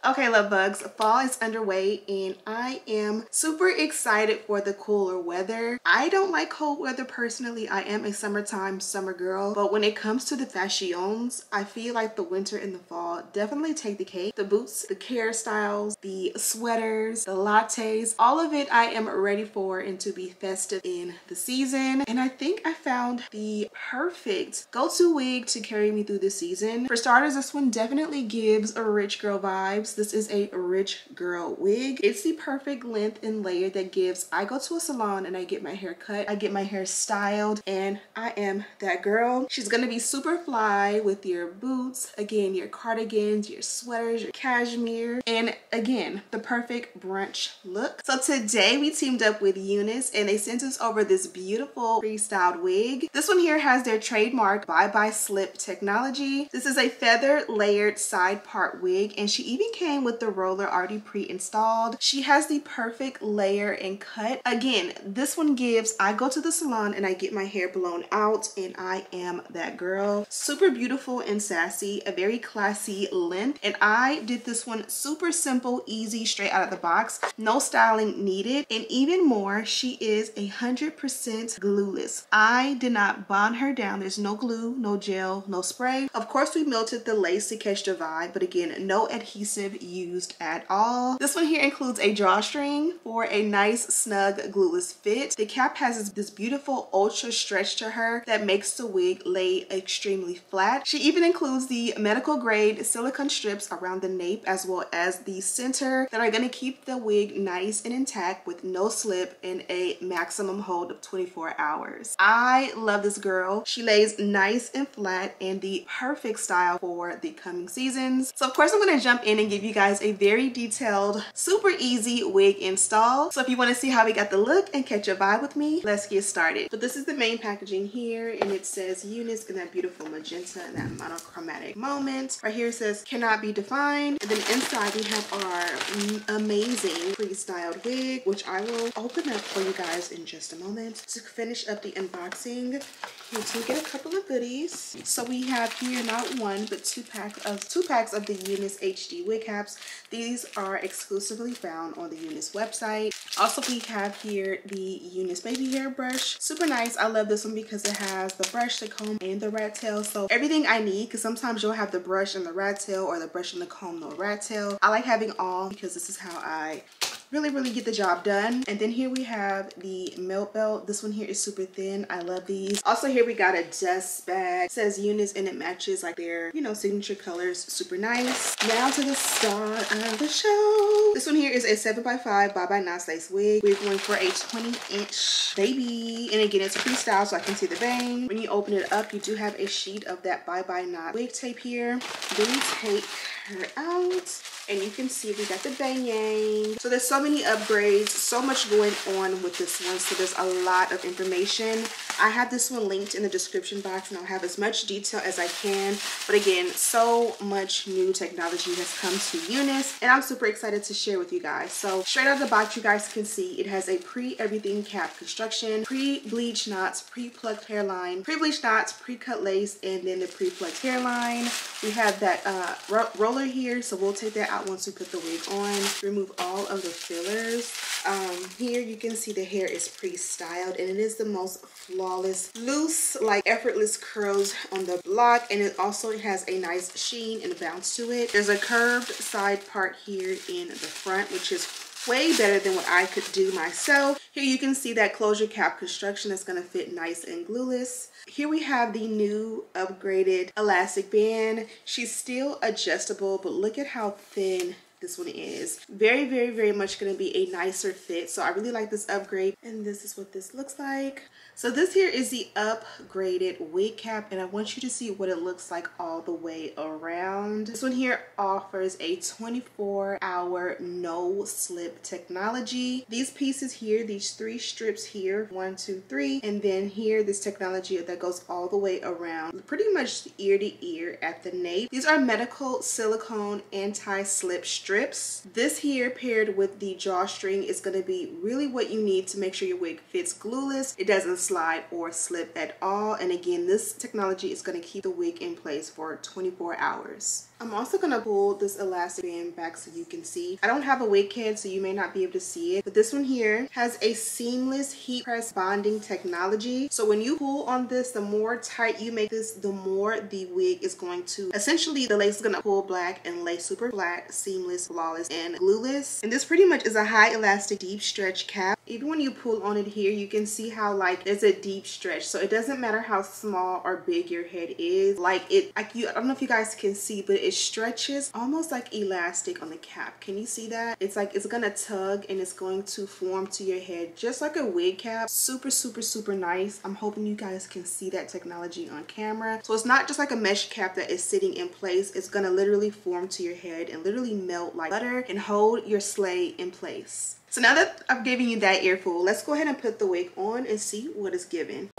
Okay, love bugs, fall is underway and I am super excited for the cooler weather. I don't like cold weather personally. I am a summer girl, but when it comes to the fashions, I feel like the winter and the fall definitely take the cake. The boots, the hairstyles, the sweaters, the lattes, all of it I am ready for and to be festive in the season. And I think I found the perfect go-to wig to carry me through the season. For starters, this one definitely gives a rich girl vibes. This is a rich girl wig. It's the perfect length and layer that gives, I go to a salon and I get my hair cut, I get my hair styled, and I am that girl. She's gonna be super fly with your boots, again, your cardigans, your sweaters, your cashmere, and again, the perfect brunch look. So today we teamed up with UNice and they sent us over this beautiful freestyled wig. This one here has their trademark BYESLIP technology. This is a feather layered side part wig and she even came with the roller already pre-installed. She has the perfect layer and cut. Again, this one gives, I go to the salon and I get my hair blown out and I am that girl. Super beautiful and sassy, a very classy length. And I did this one super simple, easy, straight out of the box. No styling needed. And even more, she is 100% glueless. I did not bond her down. There's no glue, no gel, no spray. Of course, we melted the lace to catch the vibe, but again, no adhesive used at all. This one here includes a drawstring for a nice snug glueless fit. The cap has this beautiful ultra stretch to her that makes the wig lay extremely flat. She even includes the medical grade silicone strips around the nape as well as the center that are going to keep the wig nice and intact with no slip and a maximum hold of 24 hours. I love this girl. She lays nice and flat and the perfect style for the coming seasons. So of course I'm going to jump in and give you guys a very detailed, super easy wig install. So if you want to see how we got the look and catch a vibe with me, let's get started. But this is the main packaging here and it says UNice in that beautiful magenta and that monochromatic moment. Right here it says cannot be defined. And then inside we have our amazing freestyled wig, which I will open up for you guys in just a moment. To finish up the unboxing, you do get a couple of goodies. So we have here not one but two packs of the UNice HD wig caps. These are exclusively found on the UNice website. Also, we have here the UNice baby hair brush. Super nice. I love this one because it has the brush, the comb, and the rat tail. So everything I need, because sometimes you'll have the brush and the rat tail or the brush and the comb, no rat tail. I like having all because this is how I really get the job done. And then here we have the melt belt. This one here is super thin. I love these. Also here we got a dust bag. It says UNice and it matches like their, you know, signature colors. Super nice. Now to the star of the show. This one here is a 7x5 Byebye knot lace wig. We're going for a 20-inch baby. And again, it's freestyle so I can see the bang. When you open it up, you do have a sheet of that Byebye knot wig tape here. Then we take her out. And you can see we got the bang. So there's so many upgrades, so much going on with this one. So there's a lot of information. I have this one linked in the description box and I'll have as much detail as I can. But again, so much new technology has come to UNice and I'm super excited to share with you guys. So straight out of the box, you guys can see it has a pre-everything cap construction, pre-bleach knots, pre-plucked hairline, pre-bleach knots, pre-cut lace, and then the pre-plucked hairline. We have that roller here, so we'll take that out once we put the wig on. Remove all of the fillers. Here you can see the hair is pre-styled and it is the most flawless, loose, like effortless curls on the block, and it also has a nice sheen and bounce to it. There's a curved side part here in the front, which is way better than what I could do myself. Here you can see that closure cap construction that's going to fit nice and glueless. Here we have the new upgraded elastic band. She's still adjustable, but look at how thin this one is. Very much going to be a nicer fit. So I really like this upgrade and this is what this looks like. So this here is the upgraded wig cap and I want you to see what it looks like all the way around. This one here offers a 24-hour no slip technology. These pieces here, these three strips here, 1, 2, 3, and then here this technology that goes all the way around, pretty much ear to ear at the nape. These are medical silicone anti-slip strips. This here paired with the drawstring is going to be really what you need to make sure your wig fits glueless. It doesn't slide or slip at all. And again, this technology is going to keep the wig in place for 24 hours. I'm also gonna pull this elastic band back so you can see. I don't have a wig kit, so you may not be able to see it, but this one here has a seamless heat press bonding technology. So when you pull on this, the more tight you make this, the more the wig is going to, essentially the lace is gonna pull back and lay super flat, seamless, flawless, and glueless. And this pretty much is a high elastic deep stretch cap. Even when you pull on it here, you can see how like there's a deep stretch. So it doesn't matter how small or big your head is. I don't know if you guys can see, but it stretches almost like elastic on the cap. Can you see that? It's like it's gonna tug and it's going to form to your head just like a wig cap. Super, super, super nice. I'm hoping you guys can see that technology on camera. So it's not just like a mesh cap that is sitting in place. It's gonna literally form to your head and literally melt like butter and hold your sleigh in place. So now that I've given you that earful, let's go ahead and put the wig on and see what it's given.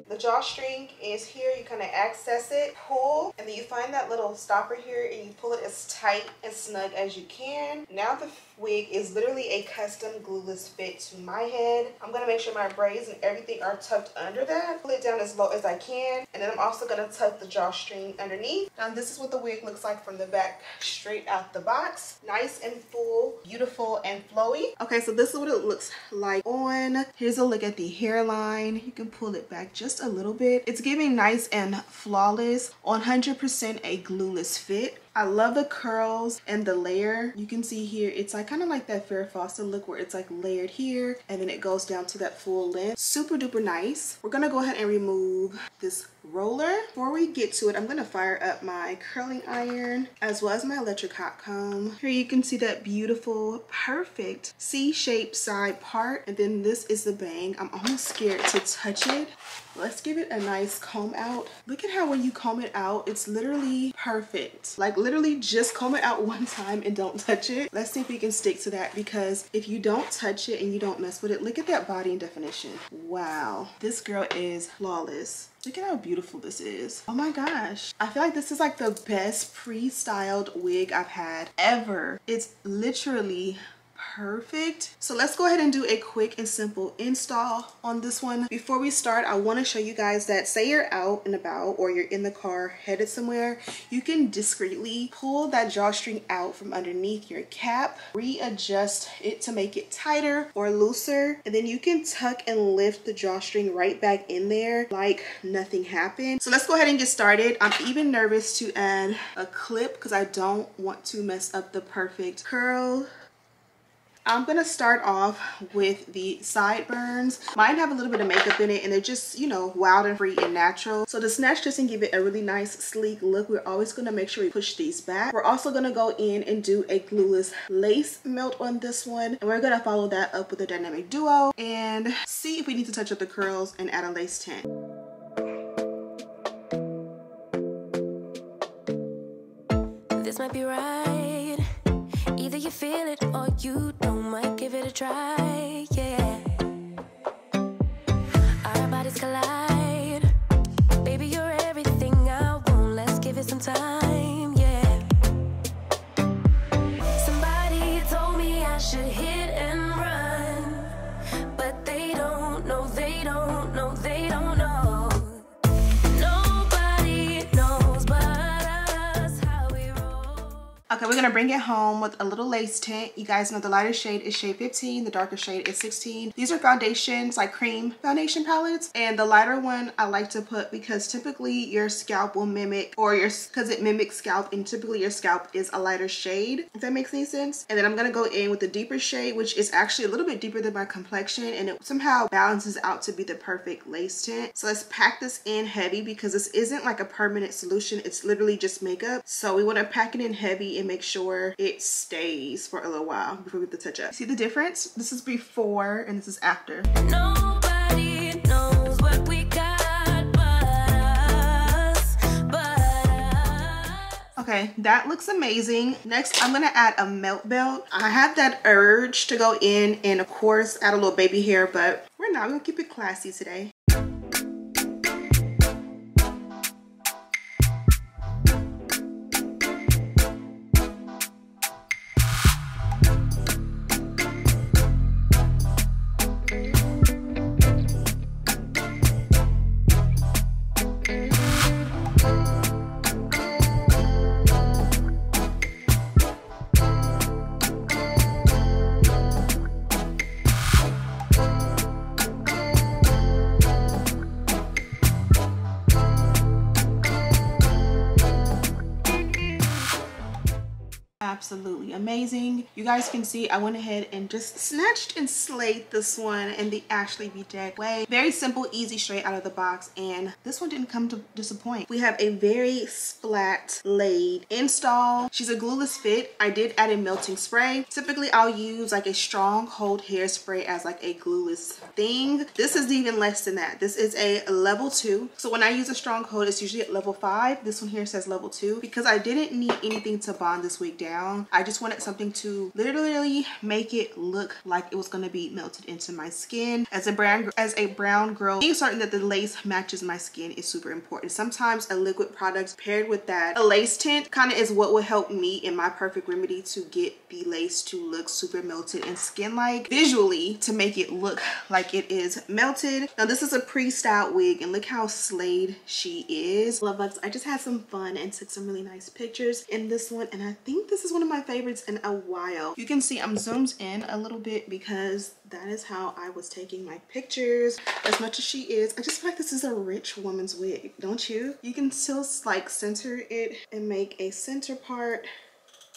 The drawstring is here. You kind of access it, pull, and then you find that little stopper here and you pull it as tight and snug as you can. Now the wig is literally a custom glueless fit to my head. I'm gonna make sure my braids and everything are tucked under that. Pull it down as low as I can, and then I'm also gonna tuck the drawstring underneath. Now this is what the wig looks like from the back, straight out the box. Nice and full, beautiful and flowy. Okay, so this is what it looks like on. Here's a look at the hairline. You can pull it back just a little bit. It's giving nice and flawless, 100% a glueless fit. I love the curls and the layer. You can see here, it's like kind of like that Farrah Fawcett look where it's like layered here and then it goes down to that full length. Super duper nice. We're gonna go ahead and remove this roller. Before we get to it, I'm gonna fire up my curling iron as well as my electric hot comb. Here you can see that beautiful, perfect C-shaped side part, and then this is the bang. I'm almost scared to touch it. Let's give it a nice comb out. Look at how when you comb it out, it's literally perfect. Like literally just comb it out one time and don't touch it. Let's see if we can stick to that, because if you don't touch it and you don't mess with it, look at that body and definition. Wow, this girl is flawless. Look at how beautiful this is. Oh my gosh. I feel like this is like the best pre-styled wig I've had ever. It's literally perfect. So let's go ahead and do a quick and simple install on this one. Before we start, I want to show you guys that say you're out and about or you're in the car headed somewhere, you can discreetly pull that drawstring out from underneath your cap, readjust it to make it tighter or looser, and then you can tuck and lift the drawstring right back in there like nothing happened. So let's go ahead and get started. I'm even nervous to add a clip because I don't want to mess up the perfect curl. I'm gonna start off with the sideburns. Mine have a little bit of makeup in it and they're just, you know, wild and free and natural. So to snatch this and give it a really nice sleek look, we're always gonna make sure we push these back. We're also gonna go in and do a glueless lace melt on this one. And we're gonna follow that up with a dynamic duo and see if we need to touch up the curls and add a lace tint. This might be right. Either you feel it or you don't, might give it a try, yeah. Our bodies collide. Baby, you're everything I want. Let's give it some time, yeah. Somebody told me I should hit and run, but they don't know, they don't know, they don't know. Nobody knows but us how we roll. Okay, we're gonna bring it home with a little lace tint. You guys know the lighter shade is shade 15, the darker shade is 16. These are foundations, like cream foundation palettes, and the lighter one I like to put because typically your scalp will mimic, or because it mimics scalp, and typically your scalp is a lighter shade, if that makes any sense. And then I'm gonna go in with the deeper shade, which is actually a little bit deeper than my complexion, and it somehow balances out to be the perfect lace tint. So let's pack this in heavy because this isn't like a permanent solution, it's literally just makeup. So we wanna pack it in heavy and make sure it stays for a little while before we get the touch up. See the difference? This is before and this is after. Nobody knows what we got but us, but us. Okay, that looks amazing. Next, I'm gonna add a melt belt. I have that urge to go in and of course add a little baby hair, but we're not. We're gonna keep it classy today. Absolutely amazing. You guys can see I went ahead and just snatched and slayed this one in the Ashley Bedeck way. Very simple, easy, straight out of the box, and this one didn't come to disappoint. We have a very splat laid install. She's a glueless fit. I did add a melting spray. Typically I'll use like a strong hold hairspray as like a glueless thing. This is even less than that. This is a level 2. So when I use a strong hold, it's usually at level 5. This one here says level 2 because I didn't need anything to bond this wig down. I just wanted something to literally make it look like it was going to be melted into my skin. As a brown girl, being certain that the lace matches my skin is super important. Sometimes a liquid product paired with that, a lace tint, kind of is what will help me in my perfect remedy to get the lace to look super melted and skin-like visually, to make it look like it is melted. Now this is a pre-styled wig and look how slayed she is. Love bugs, I just had some fun and took some really nice pictures in this one, and I think this is one of my favorites in a while. You can see I'm zoomed in a little bit because that is how I was taking my pictures. As much as she is, I just feel like this is a rich woman's wig, don't you? You can still like center it and make a center part,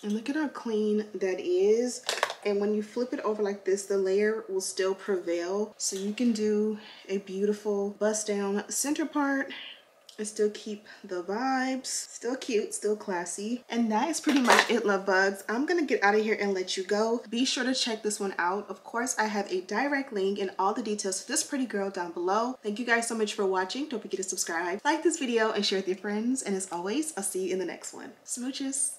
and look at how clean that is. And when you flip it over like this, the layer will still prevail, so you can do a beautiful bust down center part and still keep the vibes. Still cute, still classy. And that is pretty much it, love bugs. I'm gonna get out of here and let you go. Be sure to check this one out. Of course, I have a direct link and all the details to this pretty girl down below. Thank you guys so much for watching. Don't forget to subscribe, like this video, and share with your friends. And as always, I'll see you in the next one. Smooches.